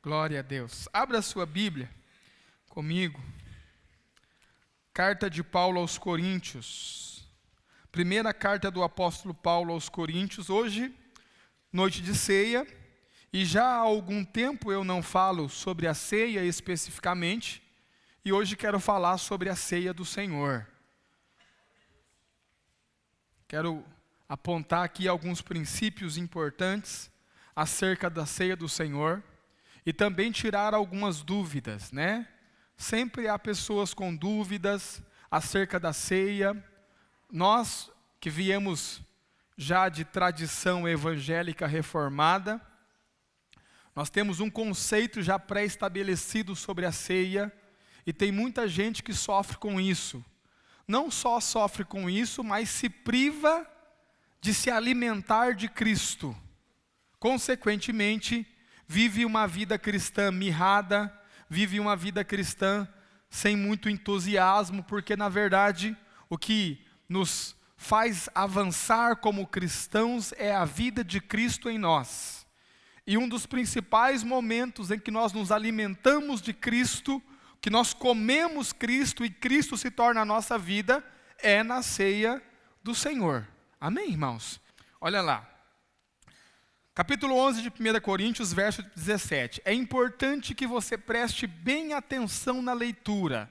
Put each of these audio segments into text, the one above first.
Glória a Deus. Abra a sua Bíblia comigo. Carta de Paulo aos Coríntios. Primeira carta do apóstolo Paulo aos Coríntios. Hoje, noite de ceia. E já há algum tempo eu não falo sobre a ceia especificamente. E hoje quero falar sobre a ceia do Senhor. Quero apontar aqui alguns princípios importantes acerca da ceia do Senhor. E também tirar algumas dúvidas, né? Sempre há pessoas com dúvidas acerca da ceia. Nós que viemos já de tradição evangélica reformada, nós temos um conceito já pré-estabelecido sobre a ceia, e tem muita gente que sofre com isso. Não só sofre com isso, mas se priva de se alimentar de Cristo. Consequentemente, vive uma vida cristã mirrada, vive uma vida cristã sem muito entusiasmo, porque na verdade o que nos faz avançar como cristãos é a vida de Cristo em nós. E um dos principais momentos em que nós nos alimentamos de Cristo, que nós comemos Cristo e Cristo se torna a nossa vida, é na ceia do Senhor. Amém, irmãos? Olha lá. Capítulo 11 de 1 Coríntios, verso 17. É importante que você preste bem atenção na leitura,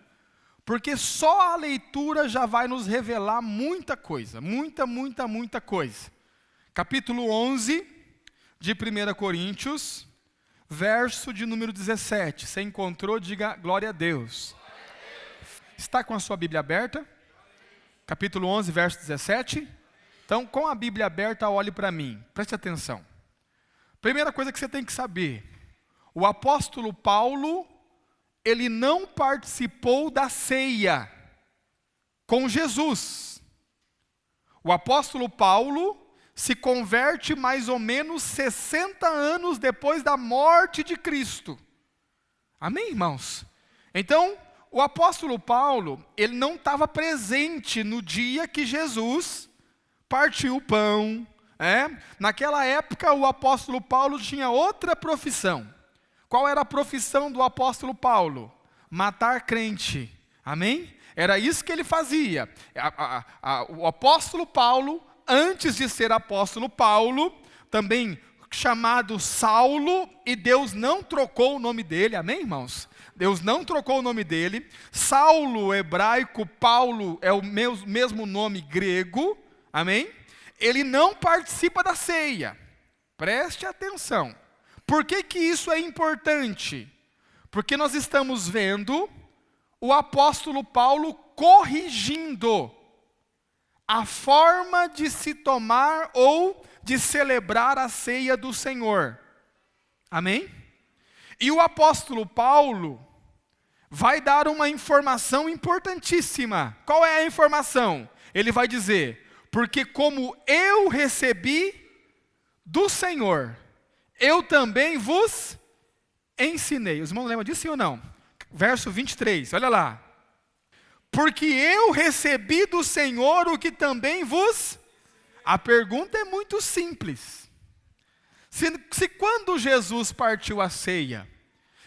porque só a leitura já vai nos revelar muita coisa, muita coisa. Capítulo 11 de 1 Coríntios, verso de número 17. Você encontrou? Diga glória a Deus. Está com a sua Bíblia aberta? Capítulo 11, verso 17. Então, com a Bíblia aberta, olhe para mim, preste atenção. Primeira coisa que você tem que saber, o apóstolo Paulo, ele não participou da ceia com Jesus. O apóstolo Paulo se converte mais ou menos 60 anos depois da morte de Cristo. Amém, irmãos? Então, o apóstolo Paulo, ele não estava presente no dia que Jesus partiu o pão. Naquela época o apóstolo Paulo tinha outra profissão. Qual era a profissão do apóstolo Paulo? Matar crente, amém? Era isso que ele fazia. O apóstolo Paulo, antes de ser apóstolo Paulo, também chamado Saulo, e Deus não trocou o nome dele, amém, irmãos? Deus não trocou o nome dele. Saulo, hebraico, Paulo é o mesmo nome grego, amém? Ele não participa da ceia. Preste atenção. Por que isso é importante? Porque nós estamos vendo o apóstolo Paulo corrigindo a forma de se tomar ou de celebrar a ceia do Senhor. Amém? E o apóstolo Paulo vai dar uma informação importantíssima. Qual é a informação? Ele vai dizer: porque como eu recebi do Senhor, eu também vos ensinei. Os irmãos lembram disso, sim ou não? Verso 23, olha lá. Porque eu recebi do Senhor o que também vos... A pergunta é muito simples. Se quando Jesus partiu a ceia,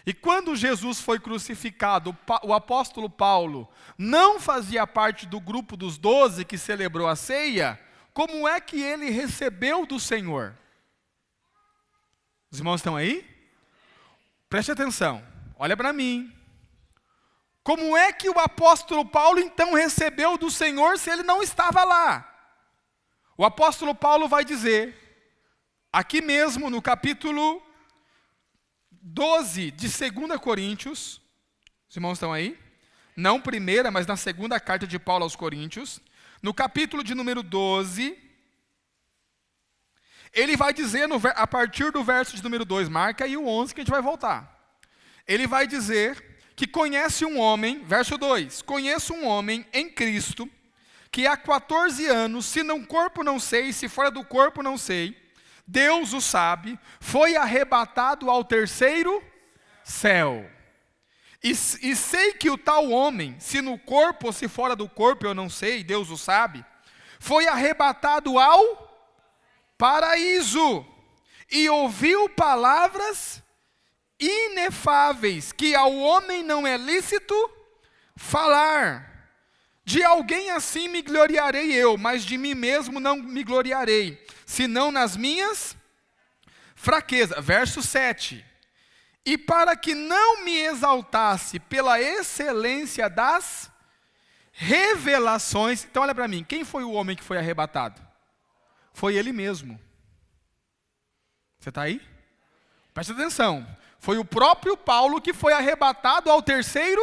e quando Jesus foi crucificado, o apóstolo Paulo não fazia parte do grupo dos 12 que celebrou a ceia, como é que ele recebeu do Senhor? Os irmãos estão aí? Preste atenção, olha para mim. Como é que o apóstolo Paulo então recebeu do Senhor se ele não estava lá? O apóstolo Paulo vai dizer, aqui mesmo no capítulo 12 de 2 Coríntios, os irmãos estão aí? Não primeira, mas na segunda carta de Paulo aos Coríntios, no capítulo de número 12, ele vai dizer, a partir do verso de número 2, marca aí o 11 que a gente vai voltar. Ele vai dizer que conhece um homem, verso 2, conheço um homem em Cristo, que há 14 anos, se no corpo não sei, se fora do corpo não sei, Deus o sabe, foi arrebatado ao terceiro céu. E sei que o tal homem, se no corpo ou se fora do corpo, eu não sei, Deus o sabe, foi arrebatado ao paraíso, e ouviu palavras inefáveis, que ao homem não é lícito falar. De alguém assim me gloriarei eu, mas de mim mesmo não me gloriarei, senão nas minhas fraquezas. Verso 7. E para que não me exaltasse pela excelência das revelações. Então olha para mim, quem foi o homem que foi arrebatado? Foi ele mesmo. Você está aí? Preste atenção. Foi o próprio Paulo que foi arrebatado ao terceiro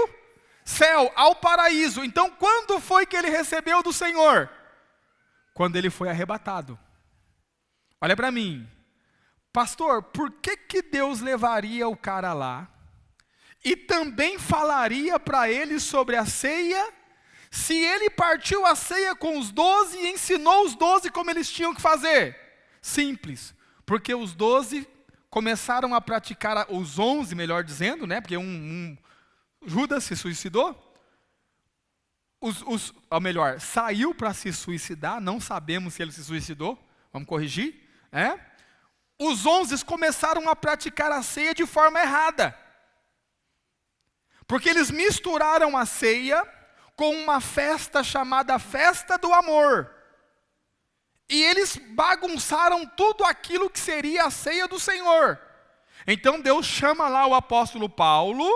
céu, ao paraíso. Então quando foi que ele recebeu do Senhor? Quando ele foi arrebatado. Olha para mim. Pastor, por que Deus levaria o cara lá e também falaria para ele sobre a ceia, se ele partiu a ceia com os 12 e ensinou os 12 como eles tinham que fazer? Simples, porque os 12 começaram a praticar, os 11 melhor dizendo, né? Porque Judas se suicidou, ou melhor, saiu para se suicidar, não sabemos se ele se suicidou, vamos corrigir, Os 11 começaram a praticar a ceia de forma errada, porque eles misturaram a ceia com uma festa chamada Festa do Amor, e eles bagunçaram tudo aquilo que seria a ceia do Senhor. Então Deus chama lá o apóstolo Paulo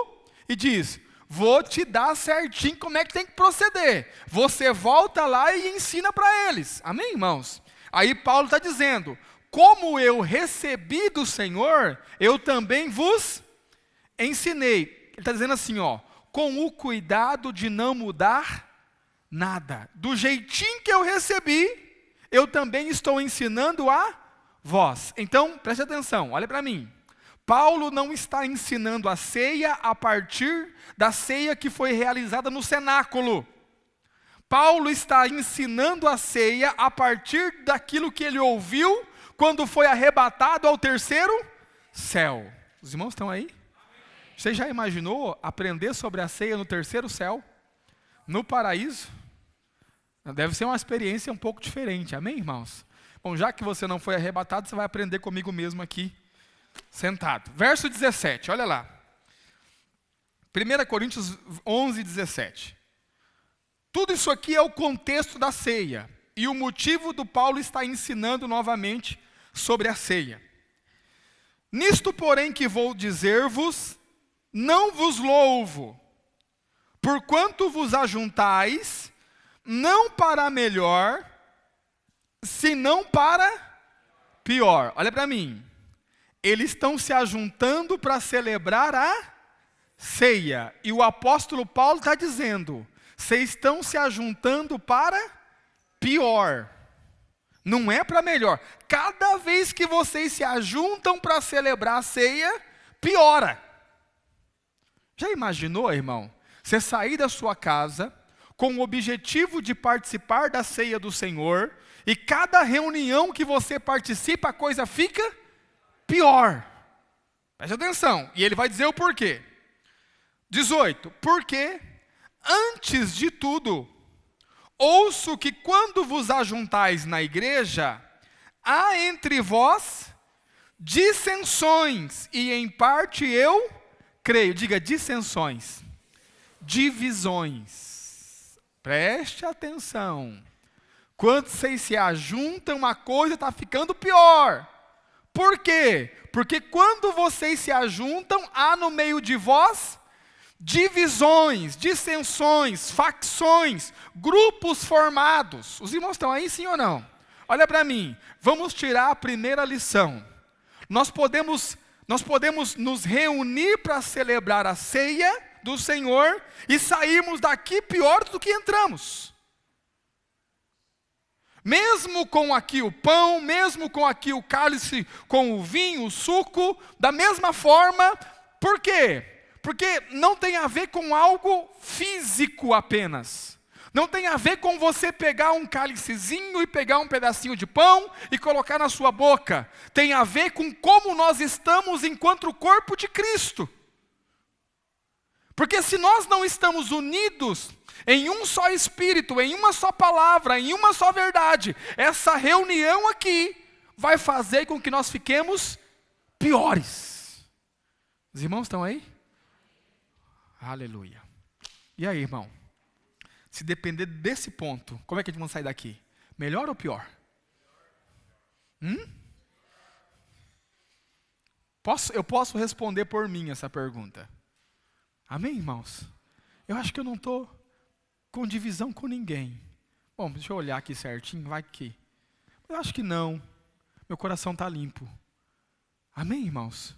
e diz: vou te dar certinho como é que tem que proceder, você volta lá e ensina para eles, amém, irmãos? Aí Paulo está dizendo: como eu recebi do Senhor, eu também vos ensinei. Ele está dizendo assim, com o cuidado de não mudar nada. Do jeitinho que eu recebi, eu também estou ensinando a vós. Então, preste atenção, olha para mim. Paulo não está ensinando a ceia a partir da ceia que foi realizada no cenáculo. Paulo está ensinando a ceia a partir daquilo que ele ouviu quando foi arrebatado ao terceiro céu. Os irmãos estão aí? Você já imaginou aprender sobre a ceia no terceiro céu? No paraíso? Deve ser uma experiência um pouco diferente, amém, irmãos? Bom, já que você não foi arrebatado, você vai aprender comigo mesmo aqui, sentado. Verso 17, olha lá. 1 Coríntios 11, 17. Tudo isso aqui é o contexto da ceia, e o motivo do Paulo estar ensinando novamente sobre a ceia. Nisto, porém, que vou dizer-vos, não vos louvo, porquanto vos ajuntais, não para melhor, senão para pior. Olha para mim, eles estão se ajuntando para celebrar a ceia, e o apóstolo Paulo está dizendo, vocês estão se ajuntando para pior, não é para melhor. Cada vez que vocês se ajuntam para celebrar a ceia, piora. Já imaginou, irmão? Você sair da sua casa com o objetivo de participar da ceia do Senhor, e cada reunião que você participa, a coisa fica pior. Preste atenção, e ele vai dizer o porquê. 18, porque antes de tudo, ouço que quando vos ajuntais na igreja, há entre vós dissensões, e em parte eu creio. Diga dissensões, divisões. Preste atenção. Quando vocês se ajuntam, a coisa está ficando pior. Por quê? Porque quando vocês se ajuntam, há no meio de vós divisões, dissensões, facções, grupos formados. Os irmãos estão aí, sim ou não? Olha para mim, vamos tirar a primeira lição. Nós podemos nos reunir para celebrar a ceia do Senhor e sairmos daqui pior do que entramos. Mesmo com aqui o pão, mesmo com aqui o cálice, com o vinho, o suco, da mesma forma. Por quê? Porque não tem a ver com algo físico apenas. Não tem a ver com você pegar um cálicezinho e pegar um pedacinho de pão e colocar na sua boca. Tem a ver com como nós estamos enquanto o corpo de Cristo. Porque se nós não estamos unidos em um só espírito, em uma só palavra, em uma só verdade, essa reunião aqui vai fazer com que nós fiquemos piores. Os irmãos estão aí? Aleluia. E aí, irmão? Se depender desse ponto, como é que a gente vai sair daqui? Melhor ou pior? Eu posso responder por mim essa pergunta. Amém, irmãos? Eu acho que eu não estou com divisão com ninguém. Bom, deixa eu olhar aqui certinho, vai que. Eu acho que não. Meu coração está limpo. Amém, irmãos?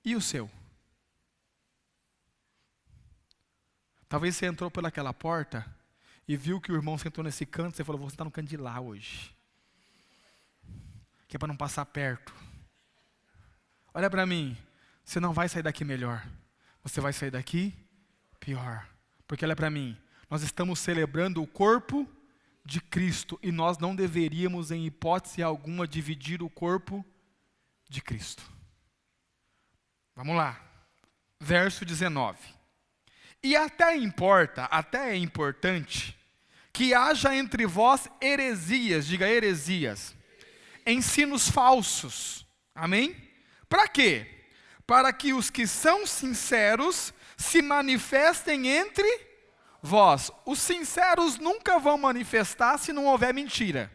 E o seu? Talvez você entrou pelaquela porta e viu que o irmão sentou nesse canto, você falou, vou sentar no canto de lá hoje. Que é para não passar perto. Olha para mim, você não vai sair daqui melhor. Você vai sair daqui pior. Porque olha para mim, nós estamos celebrando o corpo de Cristo e nós não deveríamos, em hipótese alguma, dividir o corpo de Cristo. Vamos lá. Verso 19. E até é importante, que haja entre vós heresias, diga heresias, ensinos falsos. Amém? Para quê? Para que os que são sinceros se manifestem entre vós. Os sinceros nunca vão manifestar se não houver mentira.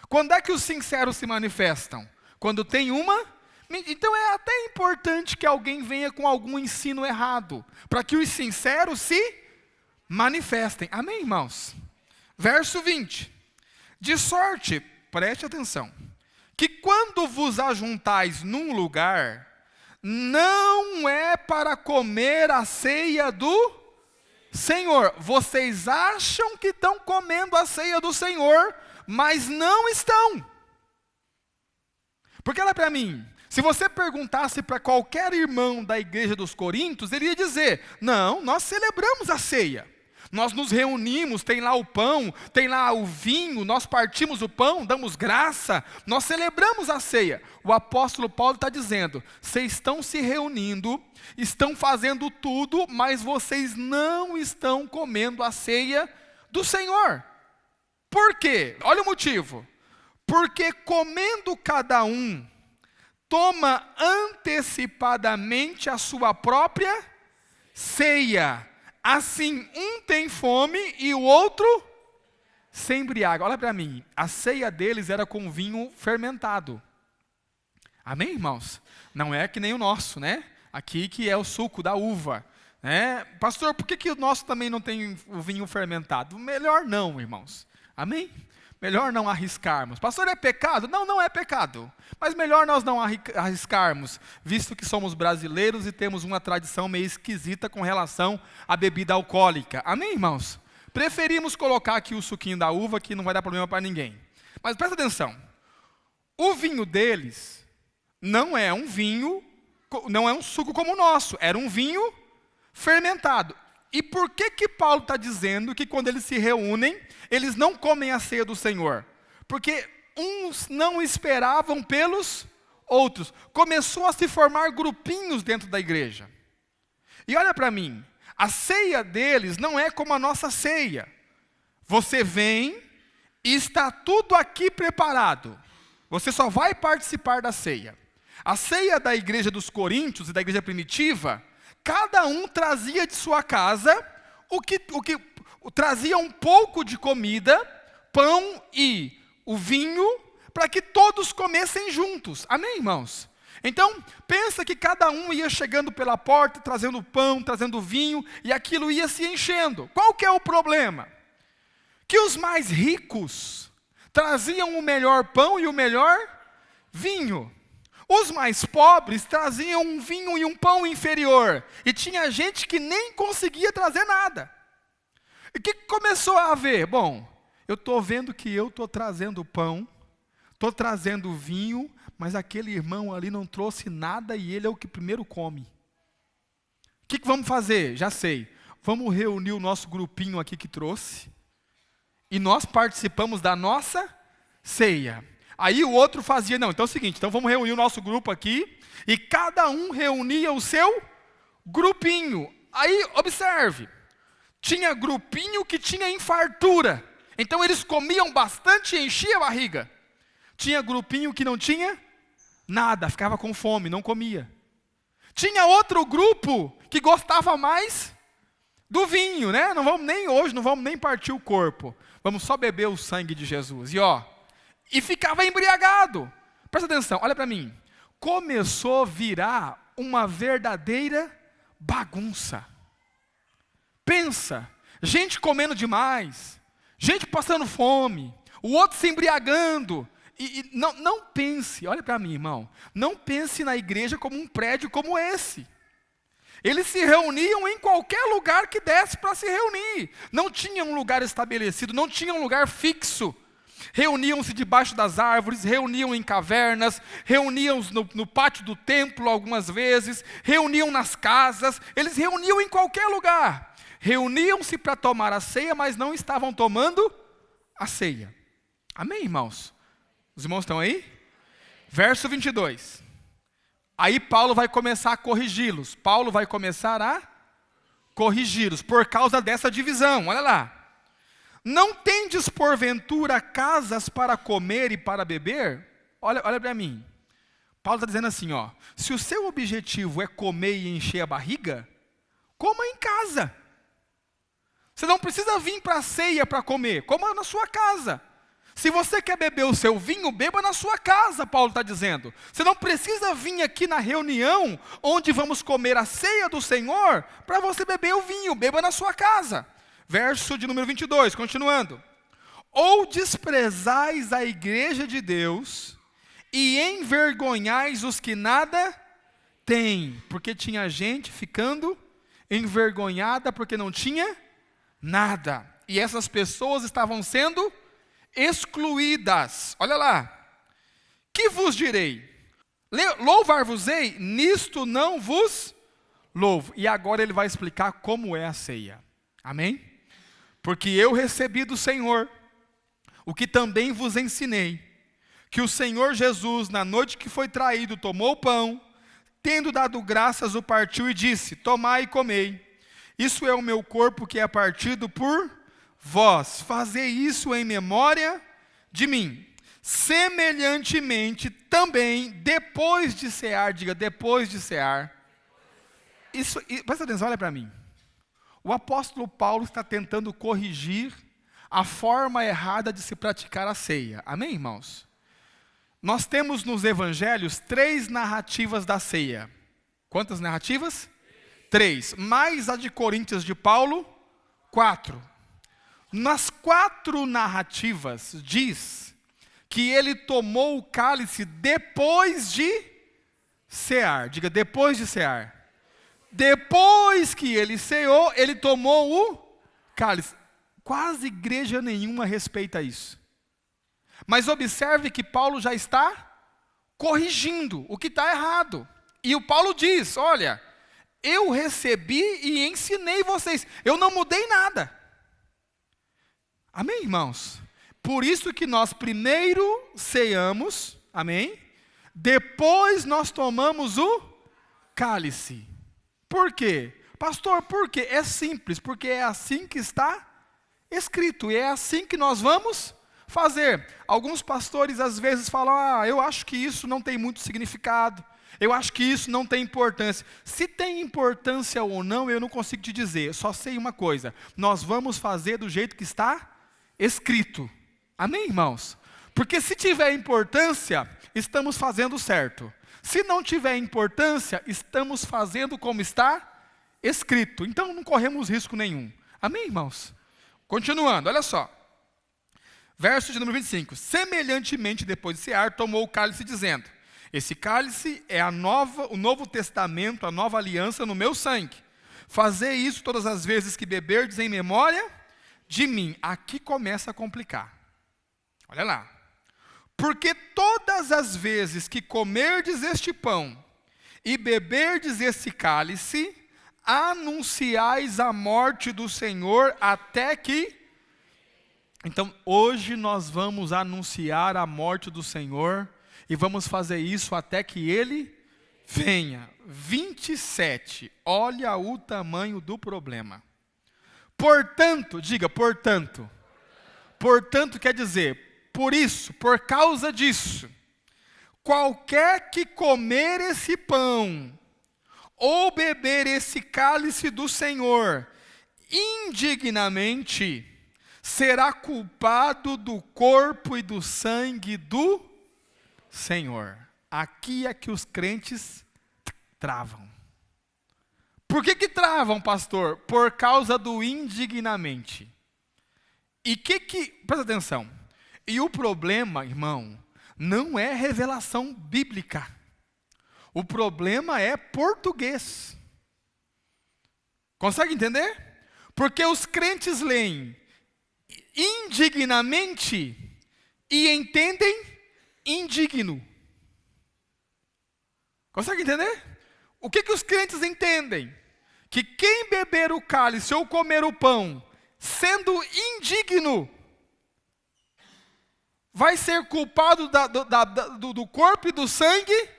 Quando é que os sinceros se manifestam? Quando tem uma. Então é até importante que alguém venha com algum ensino errado, para que os sinceros se manifestem. Amém, irmãos? Verso 20. De sorte, preste atenção, que quando vos ajuntais num lugar, não é para comer a ceia do Senhor. Vocês acham que estão comendo a ceia do Senhor, mas não estão. Porque olha para mim, se você perguntasse para qualquer irmão da igreja dos Coríntios, ele ia dizer, não, nós celebramos a ceia. Nós nos reunimos, tem lá o pão, tem lá o vinho, nós partimos o pão, damos graça, nós celebramos a ceia. O apóstolo Paulo está dizendo, vocês estão se reunindo, estão fazendo tudo, mas vocês não estão comendo a ceia do Senhor. Por quê? Olha o motivo. Porque comendo cada um, toma antecipadamente a sua própria ceia. Assim, um tem fome e o outro se embriaga. Olha para mim, a ceia deles era com vinho fermentado. Amém, irmãos? Não é que nem o nosso, né? Aqui que é o suco da uva. Né? Pastor, por que o nosso também não tem o vinho fermentado? Melhor não, irmãos. Amém? Melhor não arriscarmos. Pastor, é pecado? Não, não é pecado. Mas melhor nós não arriscarmos, visto que somos brasileiros e temos uma tradição meio esquisita com relação à bebida alcoólica. Amém, irmãos? Preferimos colocar aqui o suquinho da uva, que não vai dar problema para ninguém. Mas presta atenção. O vinho deles não é um vinho, não é um suco como o nosso. Era um vinho fermentado. E por que Paulo está dizendo que quando eles se reúnem, eles não comem a ceia do Senhor? Porque uns não esperavam pelos outros. Começou a se formar grupinhos dentro da igreja. E olha para mim, a ceia deles não é como a nossa ceia. Você vem e está tudo aqui preparado. Você só vai participar da ceia. A ceia da igreja dos Coríntios e da igreja primitiva, cada um trazia de sua casa o que trazia um pouco de comida, pão e o vinho, para que todos comessem juntos. Amém, irmãos? Então, pensa que cada um ia chegando pela porta, trazendo pão, trazendo vinho, e aquilo ia se enchendo. Qual que é o problema? Que os mais ricos traziam o melhor pão e o melhor vinho. Os mais pobres traziam um vinho e um pão inferior. E tinha gente que nem conseguia trazer nada. E o que começou a haver? Bom, eu estou vendo que eu estou trazendo pão, estou trazendo vinho, mas aquele irmão ali não trouxe nada e ele é o que primeiro come. O que vamos fazer? Já sei. Vamos reunir o nosso grupinho aqui que trouxe. E nós participamos da nossa ceia. Aí o outro fazia, não, então é o seguinte, então vamos reunir o nosso grupo aqui, e cada um reunia o seu grupinho. Aí, observe, tinha grupinho que tinha infartura, então eles comiam bastante e enchia a barriga. Tinha grupinho que não tinha nada, ficava com fome, não comia. Tinha outro grupo que gostava mais do vinho, né? Não vamos nem partir o corpo. Vamos só beber o sangue de Jesus. E ficava embriagado. Presta atenção, olha para mim. Começou a virar uma verdadeira bagunça. Pensa, gente comendo demais, gente passando fome, o outro se embriagando. E não pense, olha para mim, irmão, não pense na igreja como um prédio como esse. Eles se reuniam em qualquer lugar que desse para se reunir. Não tinha um lugar estabelecido, não tinha um lugar fixo. Reuniam-se debaixo das árvores, reuniam em cavernas, reuniam-se no pátio do templo algumas vezes, reuniam nas casas, eles reuniam em qualquer lugar. Reuniam-se para tomar a ceia, mas não estavam tomando a ceia. Amém, irmãos? Os irmãos estão aí? Verso 22. Aí Paulo vai começar a corrigi-los. Por causa dessa divisão. Olha lá. Não tendes porventura casas para comer e para beber? Olha para mim. Paulo está dizendo assim, se o seu objetivo é comer e encher a barriga, coma em casa. Você não precisa vir para a ceia para comer, coma na sua casa. Se você quer beber o seu vinho, beba na sua casa, Paulo está dizendo. Você não precisa vir aqui na reunião, onde vamos comer a ceia do Senhor, para você beber o vinho, beba na sua casa. Verso de número 22, continuando. Ou desprezais a igreja de Deus, e envergonhais os que nada têm. Porque tinha gente ficando envergonhada, porque não tinha nada. E essas pessoas estavam sendo excluídas. Olha lá. Que vos direi? Louvar-vos-ei, nisto não vos louvo. E agora ele vai explicar como é a ceia. Amém? Porque eu recebi do Senhor o que também vos ensinei, que o Senhor Jesus, na noite que foi traído, tomou o pão, tendo dado graças, o partiu e disse: tomai e comei, isso é o meu corpo que é partido por vós, fazei isso em memória de mim. Semelhantemente também, depois de cear, diga, depois de cear. Presta atenção, olha para mim. O apóstolo Paulo está tentando corrigir a forma errada de se praticar a ceia. Amém, irmãos? Nós temos nos evangelhos 3 narrativas da ceia. Quantas narrativas? 3. Mais a de Coríntios de Paulo, 4. Nas 4 narrativas diz que ele tomou o cálice depois de cear. Diga, depois de cear. Depois que ele ceou, ele tomou o cálice. Quase igreja nenhuma respeita isso. Mas observe que Paulo já está corrigindo o que está errado. E o Paulo diz, olha, eu recebi e ensinei vocês. Eu não mudei nada. Amém, irmãos? Por isso que nós primeiro ceamos, amém? Depois nós tomamos o cálice. Por quê? Pastor, por quê? É simples, porque é assim que está escrito, e é assim que nós vamos fazer. Alguns pastores às vezes falam, eu acho que isso não tem muito significado, eu acho que isso não tem importância. Se tem importância ou não, eu não consigo te dizer, eu só sei uma coisa, nós vamos fazer do jeito que está escrito. Amém, irmãos? Porque se tiver importância, estamos fazendo certo. Se não tiver importância, estamos fazendo como está escrito. Então não corremos risco nenhum. Amém, irmãos? Continuando, olha só. Verso de número 25. Semelhantemente, depois de cear, tomou o cálice, dizendo: esse cálice é o novo testamento, a nova aliança no meu sangue. Fazei isso todas as vezes que beberdes em memória de mim. Aqui começa a complicar. Olha lá. Porque todas as vezes que comerdes este pão e beberdes esse cálice, anunciais a morte do Senhor até que... Então, hoje nós vamos anunciar a morte do Senhor e vamos fazer isso até que Ele venha. 27. Olha o tamanho do problema. Portanto, diga, portanto. Portanto quer dizer... Por isso, por causa disso, qualquer que comer esse pão, ou beber esse cálice do Senhor indignamente, será culpado do corpo e do sangue do Senhor. Aqui é que os crentes travam. Por que travam, pastor? Por causa do indignamente. E presta atenção, e o problema, irmão, não é revelação bíblica. O problema é português. Consegue entender? Porque os crentes leem indignamente e entendem indigno. Consegue entender? O que os crentes entendem? Que quem beber o cálice ou comer o pão, sendo indigno, vai ser culpado do corpo e do sangue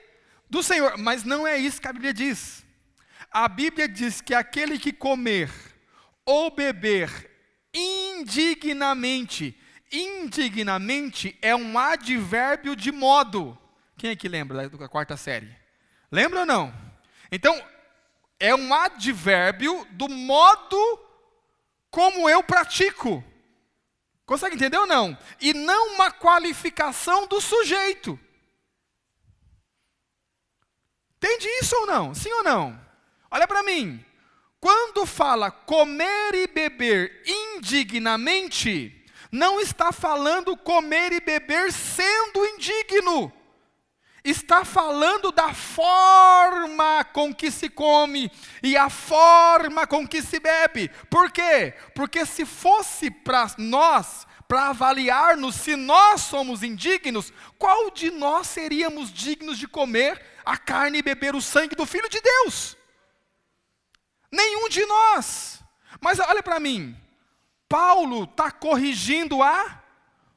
do Senhor. Mas não é isso que a Bíblia diz. A Bíblia diz que aquele que comer ou beber indignamente é um advérbio de modo. Quem é que lembra da quarta série? Lembra ou não? Então, é um advérbio do modo como eu pratico. Consegue entender ou não? E não uma qualificação do sujeito. Entende isso ou não? Sim ou não? Olha para mim. Quando fala comer e beber indignamente, não está falando comer e beber sendo indigno. Está falando da forma com que se come e a forma com que se bebe. Por quê? Porque se fosse para nós, para avaliarmos se nós somos indignos, qual de nós seríamos dignos de comer a carne e beber o sangue do Filho de Deus? Nenhum de nós. Mas olha para mim, Paulo está corrigindo a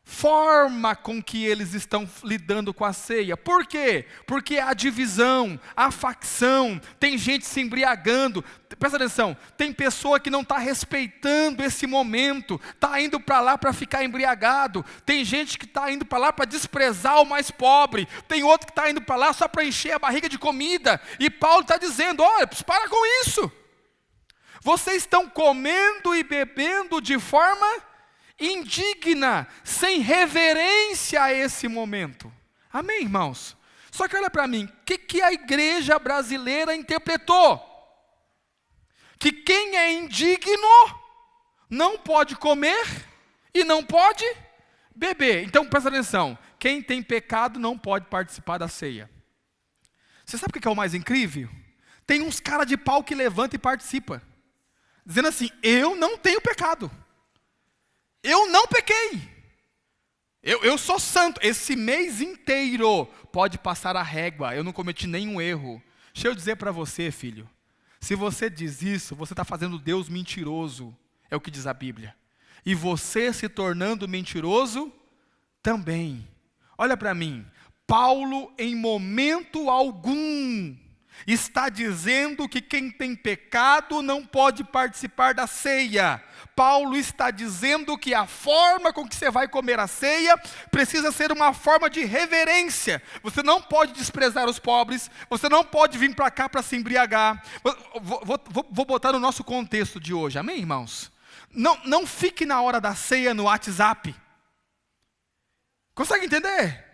forma com que eles estão lidando com a ceia. Por quê? Porque há divisão, há facção, tem gente se embriagando. Presta atenção, tem pessoa que não está respeitando esse momento, está indo para lá para ficar embriagado, tem gente que está indo para lá para desprezar o mais pobre, tem outro que está indo para lá só para encher a barriga de comida, e Paulo está dizendo, olha, para com isso, vocês estão comendo e bebendo de forma indigna, sem reverência a esse momento. Amém, irmãos? Só que olha para mim, o que a igreja brasileira interpretou? Que quem é indigno não pode comer e não pode beber. Então presta atenção, quem tem pecado não pode participar da ceia. Você sabe o que é o mais incrível? Tem uns cara de pau que levanta e participa, dizendo assim, eu não tenho pecado. Eu não pequei. Eu sou santo. Esse mês inteiro pode passar a régua. Eu não cometi nenhum erro. Deixa eu dizer para você, filho. Se você diz isso, você está fazendo Deus mentiroso. É o que diz a Bíblia. E você se tornando mentiroso também. Olha para mim. Paulo, em momento algum, está dizendo que quem tem pecado não pode participar da ceia. Paulo está dizendo que a forma com que você vai comer a ceia precisa ser uma forma de reverência. Você não pode desprezar os pobres, você não pode vir para cá para se embriagar. Vou botar no nosso contexto de hoje, amém, irmãos? Não fique na hora da ceia no WhatsApp. Consegue entender?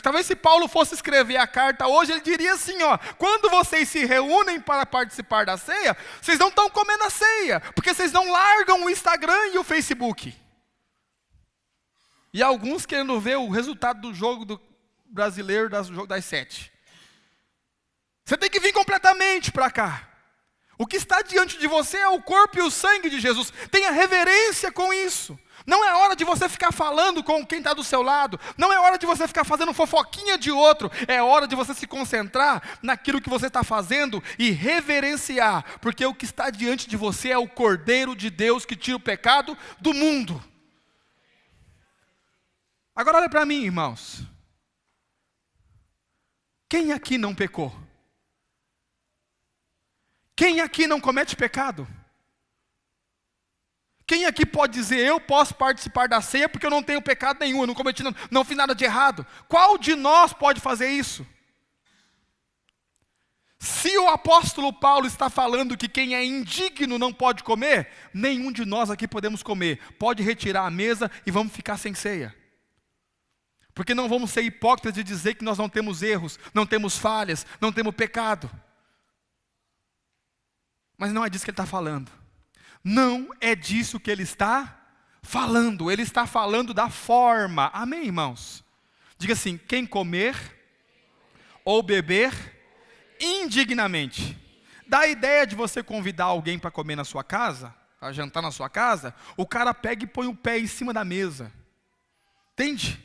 Talvez se Paulo fosse escrever a carta hoje, ele diria assim, ó, quando vocês se reúnem para participar da ceia, vocês não estão comendo a ceia, porque vocês não largam o Instagram e o Facebook. E alguns querendo ver o resultado do jogo do brasileiro, do jogo das 7. Você tem que vir completamente para cá. O que está diante de você é o corpo e o sangue de Jesus. Tenha reverência com isso. Não é hora de você ficar falando com quem está do seu lado. Não é hora de você ficar fazendo fofoquinha de outro. É hora de você se concentrar naquilo que você está fazendo e reverenciar. Porque o que está diante de você é o Cordeiro de Deus que tira o pecado do mundo. Agora olha para mim, irmãos. Quem aqui não pecou? Quem aqui não comete pecado? Quem aqui pode dizer, eu posso participar da ceia porque eu não tenho pecado nenhum, eu não cometi, não fiz nada de errado? Qual de nós pode fazer isso? Se o apóstolo Paulo está falando que quem é indigno não pode comer, nenhum de nós aqui podemos comer. Pode retirar a mesa e vamos ficar sem ceia. Porque não vamos ser hipócritas de dizer que nós não temos erros, não temos falhas, não temos pecado. Mas não é disso que ele está falando. Não é disso que ele está falando. Ele está falando da forma. Amém, irmãos? Diga assim: quem comer ou beber indignamente. Dá a ideia de você convidar alguém para comer na sua casa, para jantar na sua casa, o cara pega e põe o pé em cima da mesa. Entende?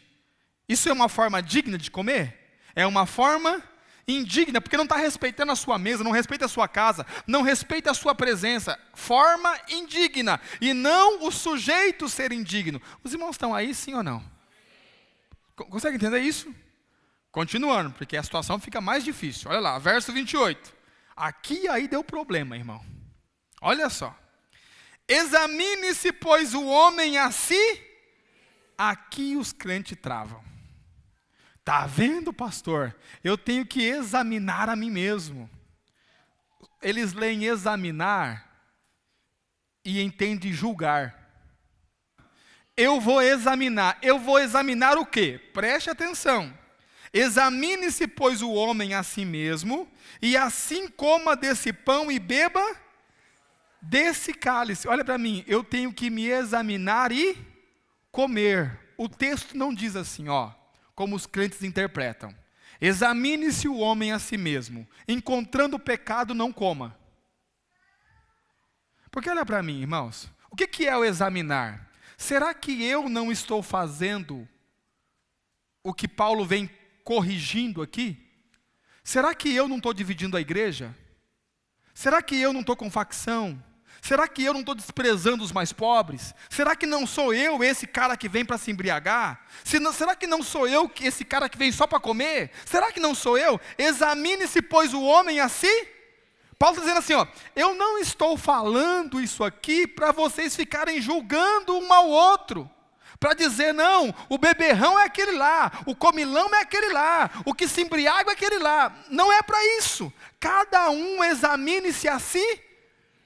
Isso é uma forma digna de comer? É uma forma indigna, porque não está respeitando a sua mesa, não respeita a sua casa, não respeita a sua presença. Forma indigna, e não o sujeito ser indigno. Os irmãos estão aí, sim ou não? Consegue entender isso? Continuando, porque a situação fica mais difícil. Olha lá, verso 28. Aqui aí deu problema, irmão. Olha só. Examine-se, pois, o homem a si. Aqui os crentes travam. Tá vendo, pastor? Eu tenho que examinar a mim mesmo. Eles leem examinar e entendem julgar. Eu vou examinar o quê? Preste atenção. Examine-se, pois, o homem a si mesmo, e assim coma desse pão e beba desse cálice. Olha para mim, eu tenho que me examinar e comer. O texto não diz assim, ó, como os crentes interpretam. Examine-se o homem a si mesmo, encontrando pecado, não coma. Porque olha para mim, irmãos, o que é o examinar? Será que eu não estou fazendo o que Paulo vem corrigindo aqui? Será que eu não estou dividindo a igreja? Será que eu não estou com facção? Será que eu não estou desprezando os mais pobres? Será que não sou eu esse cara que vem para se embriagar? Será que não sou eu esse cara que vem só para comer? Será que não sou eu? Examine-se, pois, o homem a si. Paulo está dizendo assim, ó, eu não estou falando isso aqui para vocês ficarem julgando um ao outro. Para dizer, não, o beberrão é aquele lá, o comilão é aquele lá, o que se embriaga é aquele lá. Não é para isso. Cada um examine-se a si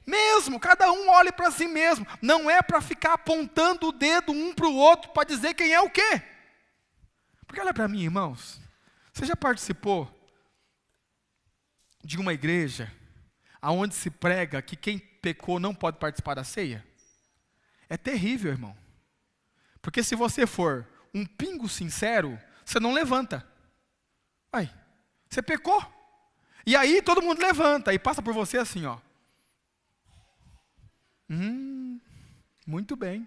mesmo, cada um olhe para si mesmo. Não é para ficar apontando o dedo um para o outro para dizer quem é o quê. Porque olha para mim, irmãos, você já participou de uma igreja onde se prega que quem pecou não pode participar da ceia? É terrível, irmão. Porque se você for um pingo sincero, você não levanta. Aí, você pecou. E aí todo mundo levanta e passa por você assim, ó. Muito bem.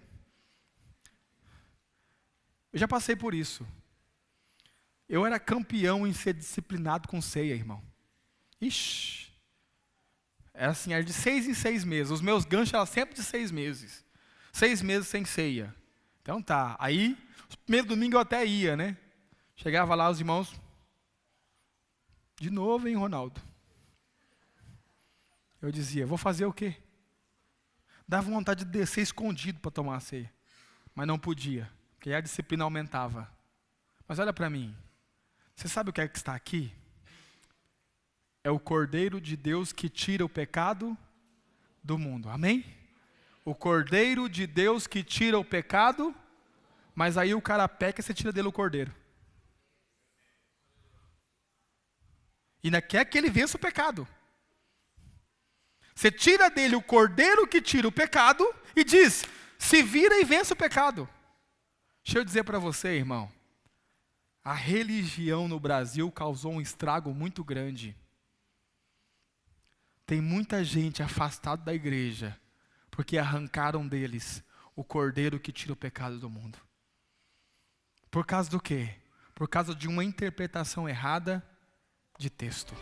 Eu já passei por isso. Eu era campeão em ser disciplinado com ceia, irmão. Ixi. Era assim, era de 6 em 6 meses. Os meus ganchos eram sempre de 6 meses. 6 meses sem ceia. Então tá, aí, os primeiros domingos eu até ia, né? Chegava lá os irmãos, de novo, hein, Ronaldo? Eu dizia, vou fazer o quê? Dava vontade de descer escondido para tomar a ceia, mas não podia, porque aí a disciplina aumentava. Mas olha para mim, você sabe o que é que está aqui? É o Cordeiro de Deus que tira o pecado do mundo, amém? O Cordeiro de Deus que tira o pecado, mas aí o cara peca e você tira dele o cordeiro. E ainda quer que ele vença o pecado. Você tira dele o cordeiro que tira o pecado e diz, se vira e vença o pecado. Deixa eu dizer para você, irmão, a religião no Brasil causou um estrago muito grande. Tem muita gente afastada da igreja, porque arrancaram deles o cordeiro que tira o pecado do mundo. Por causa do quê? Por causa de uma interpretação errada de texto.